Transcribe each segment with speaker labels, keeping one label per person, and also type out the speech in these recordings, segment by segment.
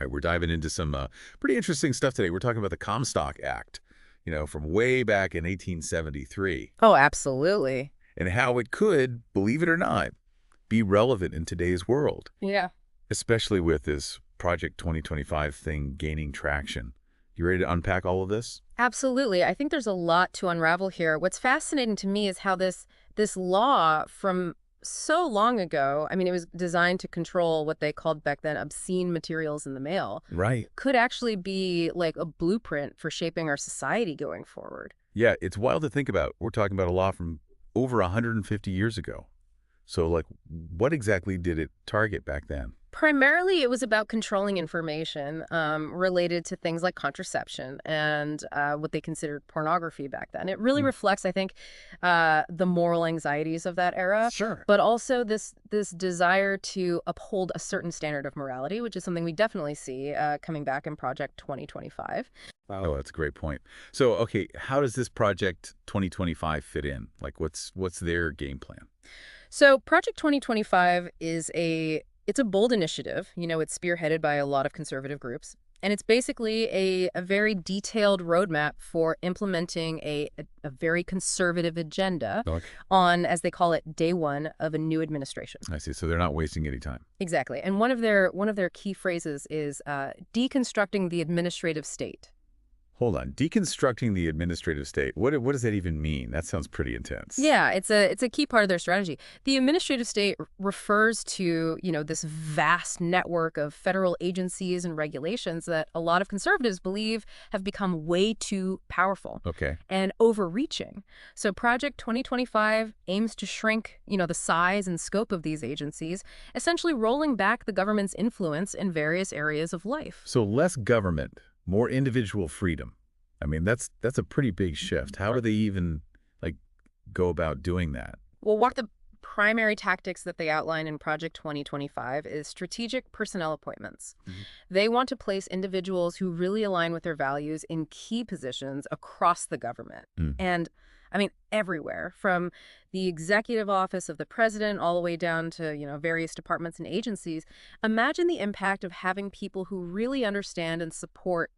Speaker 1: All right, we're diving into some pretty interesting stuff today. We're talking about the Comstock Act, from way back in 1873,
Speaker 2: Oh, absolutely.
Speaker 1: and how it could, believe it or not, be relevant in today's world,
Speaker 2: Yeah.
Speaker 1: especially with this Project 2025 thing gaining traction. You ready to unpack all of this?
Speaker 2: Absolutely. I think there's a lot to unravel here. What's fascinating to me is how this law from so long ago, I mean, it was designed to control what they called back then obscene materials in the mail,
Speaker 1: Right.
Speaker 2: could actually be like a blueprint for shaping our society going forward.
Speaker 1: Yeah, it's wild to think about. We're talking about a law from over 150 years ago. So, what exactly did it target back then?
Speaker 2: Primarily, it was about controlling information related to things like contraception and what they considered pornography back then. It really
Speaker 1: Mm.
Speaker 2: reflects, I think, the moral anxieties of that era,
Speaker 1: Sure.
Speaker 2: but also this desire to uphold a certain standard of morality, which is something we definitely see coming back in Project 2025.
Speaker 1: Wow. Oh, that's a great point. So, okay, how does this Project 2025 fit in? What's their game plan?
Speaker 2: So Project 2025 is it's a bold initiative. It's spearheaded by a lot of conservative groups. And it's basically a very detailed roadmap for implementing a very conservative agenda
Speaker 1: Okay.
Speaker 2: on, as they call it, day one of a new administration.
Speaker 1: I see. So they're not wasting any time.
Speaker 2: Exactly. And one of their key phrases is deconstructing the administrative state.
Speaker 1: Hold on. Deconstructing the administrative state. What does that even mean? That sounds pretty intense.
Speaker 2: Yeah, it's a key part of their strategy. The administrative state refers to, this vast network of federal agencies and regulations that a lot of conservatives believe have become way too powerful
Speaker 1: Okay.
Speaker 2: and overreaching. So Project 2025 aims to shrink, the size and scope of these agencies, essentially rolling back the government's influence in various areas of life.
Speaker 1: So less government, more individual freedom. I mean, that's a pretty big shift. How do they even like go about doing that?
Speaker 2: Well, one of the primary tactics that they outline in Project 2025 is strategic personnel appointments.
Speaker 1: Mhm.
Speaker 2: They want to place individuals who really align with their values in key positions across the government.
Speaker 1: Mm.
Speaker 2: And I mean, everywhere, from the executive office of the president all the way down to, various departments and agencies. Imagine the impact of having people who really understand and support,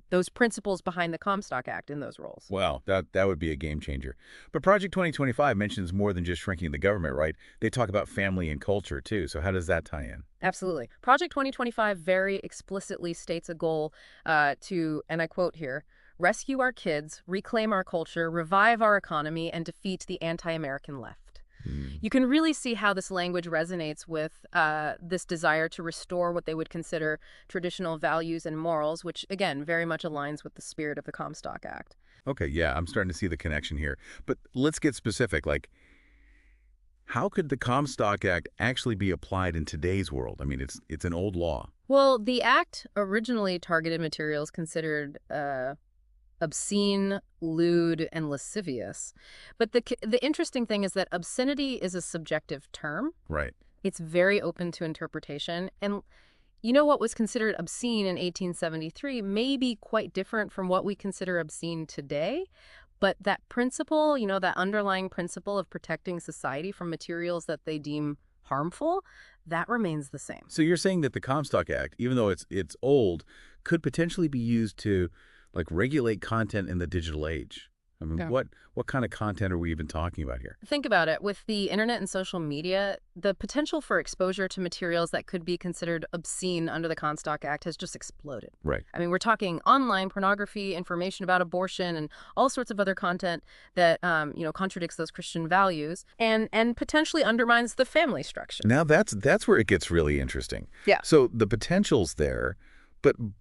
Speaker 2: those principles behind the Comstock Act in those roles.
Speaker 1: Wow, that would be a game changer. But Project 2025 mentions more than just shrinking the government, right? They talk about family and culture too. So how does that tie in?
Speaker 2: Absolutely. Project 2025 very explicitly states a goal to, and I quote here, rescue our kids, reclaim our culture, revive our economy, and defeat the anti-American left.
Speaker 1: Mm.
Speaker 2: You can really see how this language resonates with this desire to restore what they would consider traditional values and morals, which, again, very much aligns with the spirit of the Comstock Act.
Speaker 1: Okay, yeah, I'm starting to see the connection here. But let's get specific. How could the Comstock Act actually be applied in today's world? I mean, it's an old law.
Speaker 2: Well, the act originally targeted materials considered obscene, lewd, and lascivious. But the interesting thing is that obscenity is a subjective term.
Speaker 1: Right.
Speaker 2: It's very open to interpretation. And what was considered obscene in 1873 may be quite different from what we consider obscene today. But that principle, that underlying principle of protecting society from materials that they deem harmful, that remains the same.
Speaker 1: So you're saying that the Comstock Act, even though it's old, could potentially be used to regulate content in the digital age. I mean,
Speaker 2: Yeah.
Speaker 1: what kind of content are we even talking about here?
Speaker 2: Think about it. With the internet and social media, the potential for exposure to materials that could be considered obscene under the Comstock Act has just exploded.
Speaker 1: Right.
Speaker 2: I mean, we're talking online pornography, information about abortion, and all sorts of other content that, contradicts those Christian values and potentially undermines the family structure.
Speaker 1: Now that's where it gets really interesting.
Speaker 2: Yeah.
Speaker 1: So the potential's there,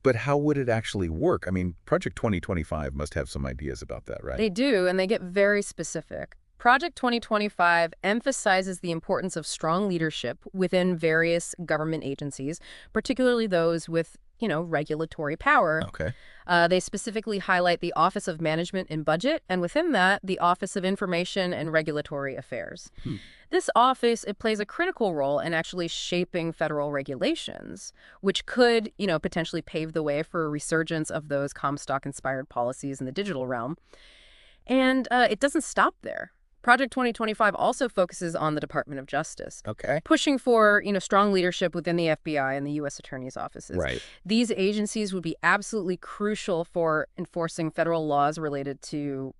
Speaker 1: but how would it actually work? I mean, Project 2025 must have some ideas about that, right?
Speaker 2: They do, and they get very specific. Project 2025 emphasizes the importance of strong leadership within various government agencies, particularly those with, regulatory power.
Speaker 1: Okay.
Speaker 2: They specifically highlight the Office of Management and Budget, and within that, the Office of Information and Regulatory Affairs.
Speaker 1: Hmm.
Speaker 2: This office, it plays a critical role in actually shaping federal regulations, which could, potentially pave the way for a resurgence of those Comstock-inspired policies in the digital realm. And it doesn't stop there. Project 2025 also focuses on the Department of Justice,
Speaker 1: Okay.
Speaker 2: pushing for, strong leadership within the FBI and the U.S. Attorney's offices.
Speaker 1: Right.
Speaker 2: These agencies would be absolutely crucial for enforcing federal laws related to,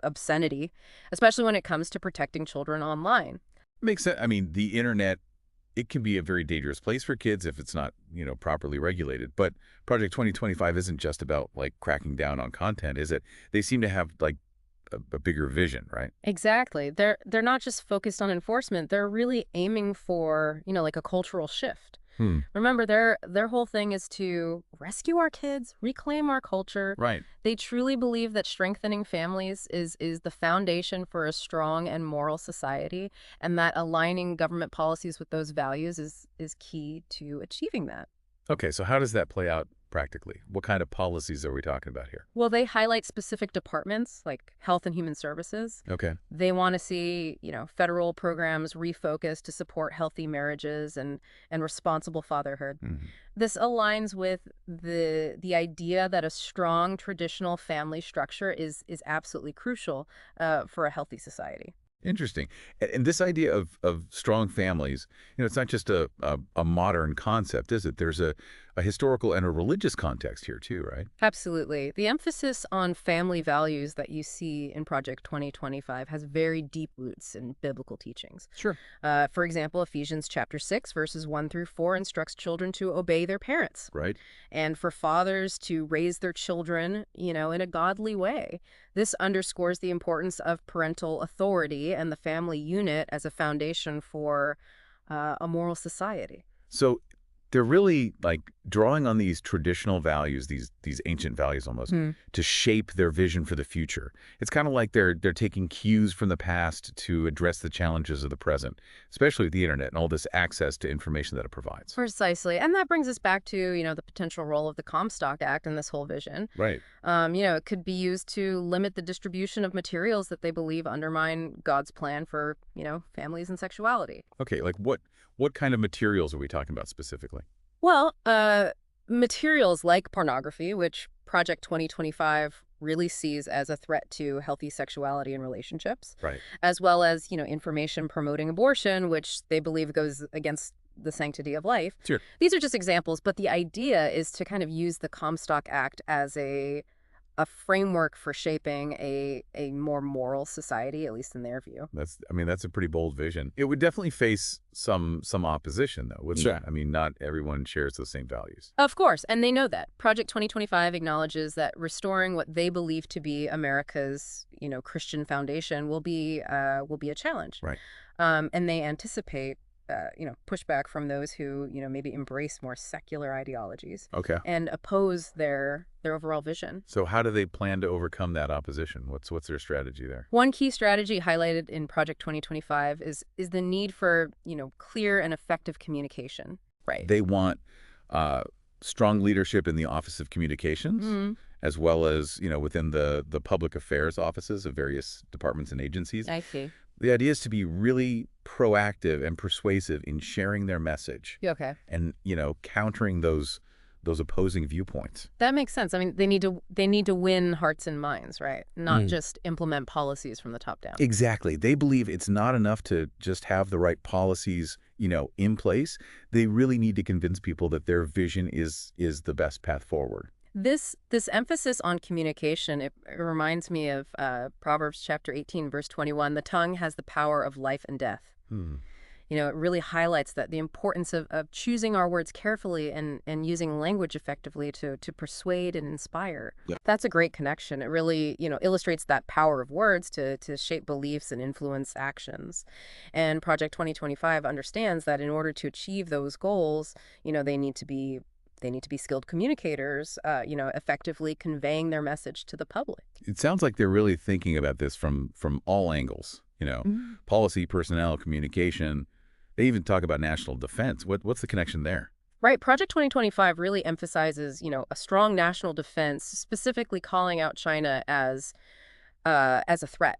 Speaker 2: obscenity, especially when it comes to protecting children online.
Speaker 1: Makes sense. I mean, the internet, it can be a very dangerous place for kids if it's not, properly regulated. But Project 2025 isn't just about, like, cracking down on content, is it? They seem to have, like, a bigger vision, right?
Speaker 2: Exactly. They're not just focused on enforcement. They're really aiming for, like a cultural shift.
Speaker 1: Hmm.
Speaker 2: Remember, their whole thing is to rescue our kids, reclaim our culture.
Speaker 1: Right.
Speaker 2: They truly believe that strengthening families is the foundation for a strong and moral society, and that aligning government policies with those values is key to achieving that.
Speaker 1: Okay, so how does that play out practically? What kind of policies are we talking about here?
Speaker 2: Well, they highlight specific departments like Health and Human Services.
Speaker 1: Okay.
Speaker 2: They want to see, federal programs refocused to support healthy marriages and responsible fatherhood.
Speaker 1: Mhm.
Speaker 2: This aligns with the idea that a strong traditional family structure is absolutely crucial for a healthy society.
Speaker 1: Interesting. And this idea of strong families, it's not just a modern concept, is it? There's a historical and a religious context here too, right?
Speaker 2: Absolutely. The emphasis on family values that you see in Project 2025 has very deep roots in biblical teachings.
Speaker 1: Sure.
Speaker 2: For example, Ephesians chapter 6, verses 1 through 4 instructs children to obey their parents.
Speaker 1: Right.
Speaker 2: And for fathers to raise their children, in a godly way. This underscores the importance of parental authority and the family unit as a foundation for a moral society.
Speaker 1: So they're really like drawing on these traditional values, these ancient values almost, to shape their vision for the future. It's kind of like they're taking cues from the past to address the challenges of the present, especially with the internet and all this access to information that it provides.
Speaker 2: Precisely. And that brings us back to, the potential role of the Comstock Act in this whole vision.
Speaker 1: Right.
Speaker 2: It could be used to limit the distribution of materials that they believe undermine God's plan for, families and sexuality.
Speaker 1: Okay, like what kind of materials are we talking about specifically?
Speaker 2: Well, materials like pornography, which Project 2025 really sees as a threat to healthy sexuality and relationships,
Speaker 1: Right.
Speaker 2: as well as, information promoting abortion, which they believe goes against the sanctity of life.
Speaker 1: Sure.
Speaker 2: These are just examples, but the idea is to kind of use the Comstock Act as a framework for shaping a more moral society, at least in their view.
Speaker 1: That's a pretty bold vision. It would definitely face some opposition, though, wouldn't
Speaker 3: Sure.
Speaker 1: it? I mean, not everyone shares those same values.
Speaker 2: Of course, and they know that. Project 2025 acknowledges that restoring what they believe to be America's, Christian foundation will be a challenge.
Speaker 1: Right.
Speaker 2: And they anticipate, pushback from those who, maybe embrace more secular ideologies
Speaker 1: Okay.
Speaker 2: and oppose their overall vision.
Speaker 1: So how do they plan to overcome that opposition? What's their strategy there?
Speaker 2: One key strategy highlighted in Project 2025 is the need for, clear and effective communication. Right.
Speaker 1: They want strong leadership in the Office of Communications, as well as, within the public affairs offices of various departments and agencies.
Speaker 2: I see.
Speaker 1: The idea is to be really proactive and persuasive in sharing their message
Speaker 2: Okay.
Speaker 1: and, countering those opposing viewpoints.
Speaker 2: That makes sense. I mean, they need to win hearts and minds, right? Not just implement policies from the top down.
Speaker 1: Exactly. They believe it's not enough to just have the right policies, in place. They really need to convince people that their vision is the best path forward.
Speaker 2: This emphasis on communication, it reminds me of Proverbs chapter 18, verse 21. The tongue has the power of life and death. It really highlights that the importance of choosing our words carefully and using language effectively to persuade and inspire.
Speaker 3: Yeah.
Speaker 2: That's a great connection. It really, illustrates that power of words to shape beliefs and influence actions. And Project 2025 understands that in order to achieve those goals, they need to be skilled communicators, effectively conveying their message to the public.
Speaker 1: It sounds like they're really thinking about this from all angles, policy, personnel, communication. They even talk about national defense. What's the connection there?
Speaker 2: Right. Project 2025 really emphasizes, a strong national defense, specifically calling out China as a threat.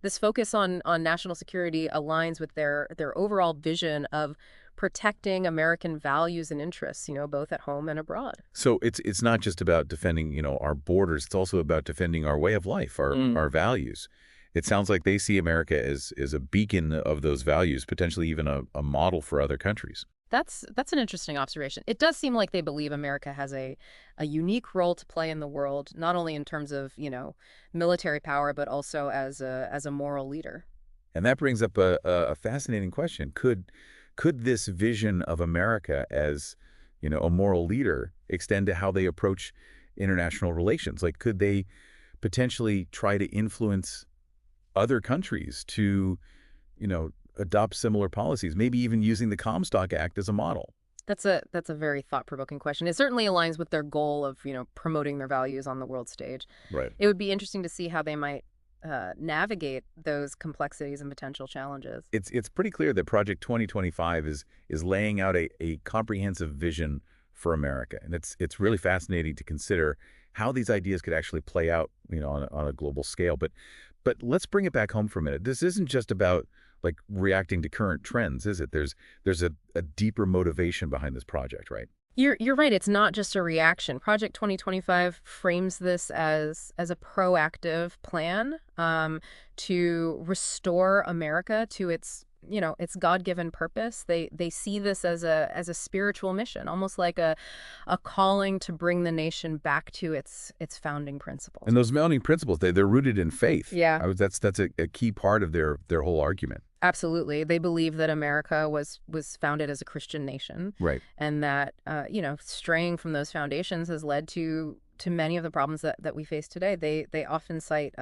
Speaker 2: This focus on national security aligns with their overall vision of protecting American values and interests, both at home and abroad.
Speaker 1: So it's not just about defending, our borders. It's also about defending our way of life, our values. It sounds like they see America as a beacon of those values, potentially even a model for other countries.
Speaker 2: That's an interesting observation. It does seem like they believe America has a unique role to play in the world, not only in terms of, military power, but also as a moral leader.
Speaker 1: And that brings up a fascinating question. Could this vision of America as, a moral leader extend to how they approach international relations? Like, could they potentially try to influence other countries to, adopt similar policies, maybe even using the Comstock Act as a model?
Speaker 2: That's a very thought-provoking question. It certainly aligns with their goal of, promoting their values on the world stage.
Speaker 1: Right.
Speaker 2: It would be interesting to see how they might navigate those complexities and potential challenges.
Speaker 1: It's pretty clear that Project 2025 is laying out a comprehensive vision for America, and it's really fascinating to consider how these ideas could actually play out, on a global scale. But let's bring it back home for a minute. This isn't just about like reacting to current trends, is it? There's a deeper motivation behind this project, right?
Speaker 2: You're right. It's not just a reaction. Project 2025 frames this as a proactive plan to restore America to its God-given purpose. They see this as a spiritual mission, almost like a calling to bring the nation back to its founding principles.
Speaker 1: And those founding principles, they're rooted in faith.
Speaker 2: Yeah.
Speaker 1: That's a key part of their whole argument.
Speaker 2: Absolutely. They believe that America was founded as a Christian nation.
Speaker 1: Right.
Speaker 2: And that, straying from those foundations has led to many of the problems that we face today. They often cite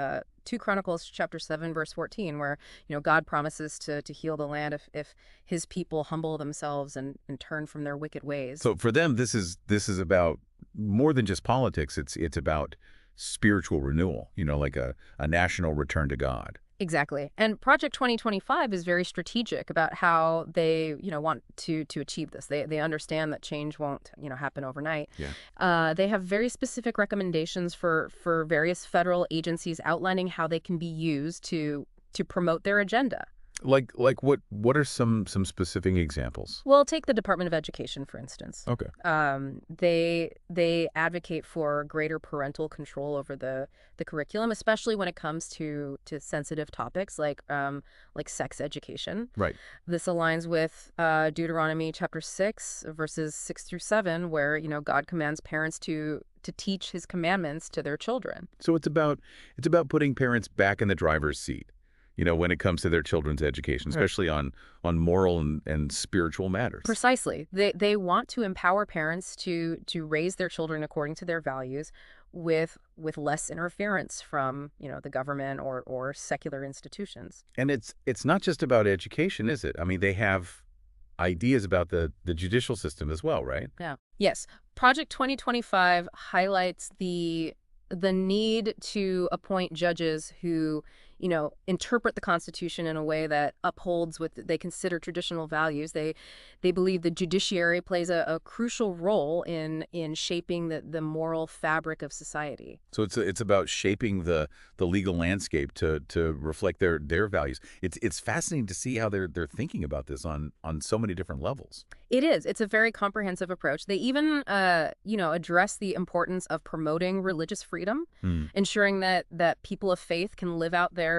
Speaker 2: 2 Chronicles chapter 7, verse 14, where, God promises to heal the land if his people humble themselves and turn from their wicked ways.
Speaker 1: So for them, this is about more than just politics. It's about spiritual renewal, like a national return to God.
Speaker 2: Exactly. And Project 2025 is very strategic about how they, want to achieve this. They understand that change won't, happen overnight.
Speaker 1: Yeah.
Speaker 2: They have very specific recommendations for various federal agencies outlining how they can be used to promote their agenda.
Speaker 1: Like what are some specific examples?
Speaker 2: Well, take the Department of Education, for instance.
Speaker 1: Okay.
Speaker 2: They advocate for greater parental control over the curriculum, especially when it comes to sensitive topics like sex education.
Speaker 1: Right.
Speaker 2: This aligns with Deuteronomy chapter 6, verses 6 through 7, where, God commands parents to teach his commandments to their children.
Speaker 1: So it's about putting parents back in the driver's seat, when it comes to their children's education, especially on moral and spiritual matters.
Speaker 2: Precisely. They want to empower parents to raise their children according to their values with less interference from, the government or secular institutions.
Speaker 1: And it's not just about education, is it? I mean, they have ideas about the judicial system as well, right?
Speaker 2: Yeah. Yes. Project 2025 highlights the need to appoint judges who, interpret the Constitution in a way that upholds what they consider traditional values. They believe the judiciary plays a crucial role in shaping the moral fabric of society.
Speaker 1: So it's about shaping the legal landscape to reflect their values. It's fascinating to see how they're thinking about this on so many different levels.
Speaker 2: It is. It's a very comprehensive approach. They even, address the importance of promoting religious freedom, ensuring that people of faith can live out their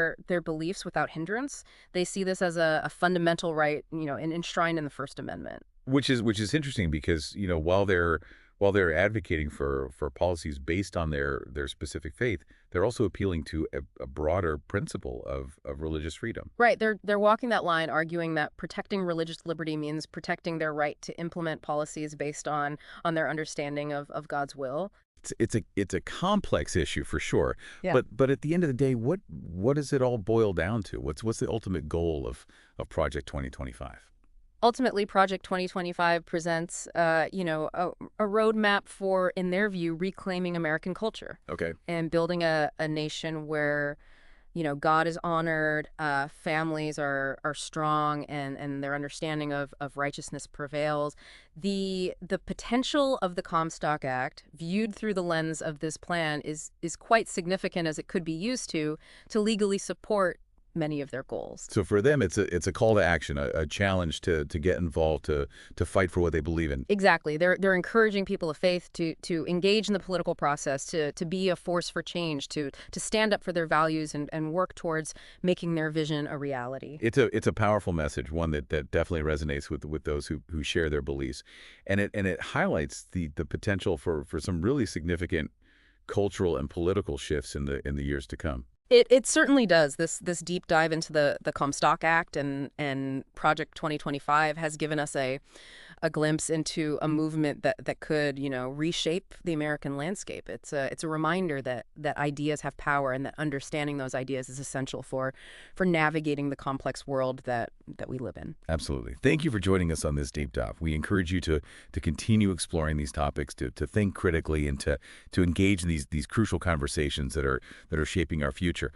Speaker 2: beliefs without hindrance. They see this as a fundamental right, and enshrined in the First Amendment.
Speaker 1: Which is interesting because, while they're advocating for policies based on their specific faith, they're also appealing to a broader principle of religious freedom.
Speaker 2: Right. They're walking that line, arguing that protecting religious liberty means protecting their right to implement policies based on their understanding of God's will.
Speaker 1: It's a complex issue for sure.
Speaker 2: Yeah.
Speaker 1: But at the end of the day, what does it all boil down to? What's the ultimate goal of Project 2025?
Speaker 2: Ultimately, Project 2025 presents, a roadmap for, in their view, reclaiming American culture.
Speaker 1: Okay.
Speaker 2: And building a nation where, God is honored, families are strong, and their understanding of righteousness prevails. The potential of the Comstock Act, viewed through the lens of this plan, is quite significant, as it could be used to legally support many of their goals.
Speaker 1: So for them, it's a call to action, a challenge to get involved, to fight for what they believe in.
Speaker 2: Exactly. They're encouraging people of faith to engage in the political process, to be a force for change, to stand up for their values and work towards making their vision a reality.
Speaker 1: It's a powerful message, one that definitely resonates with those who share their beliefs, and it highlights the potential for some really significant cultural and political shifts in the years to come.
Speaker 2: It certainly does. This deep dive into the Comstock Act and Project 2025 has given us a glimpse into a movement that could, reshape the American landscape. It's a reminder that ideas have power and that understanding those ideas is essential for navigating the complex world that we live in.
Speaker 1: Absolutely. Thank you for joining us on this deep dive. We encourage you to continue exploring these topics, to think critically, and to engage in these crucial conversations that are shaping our future.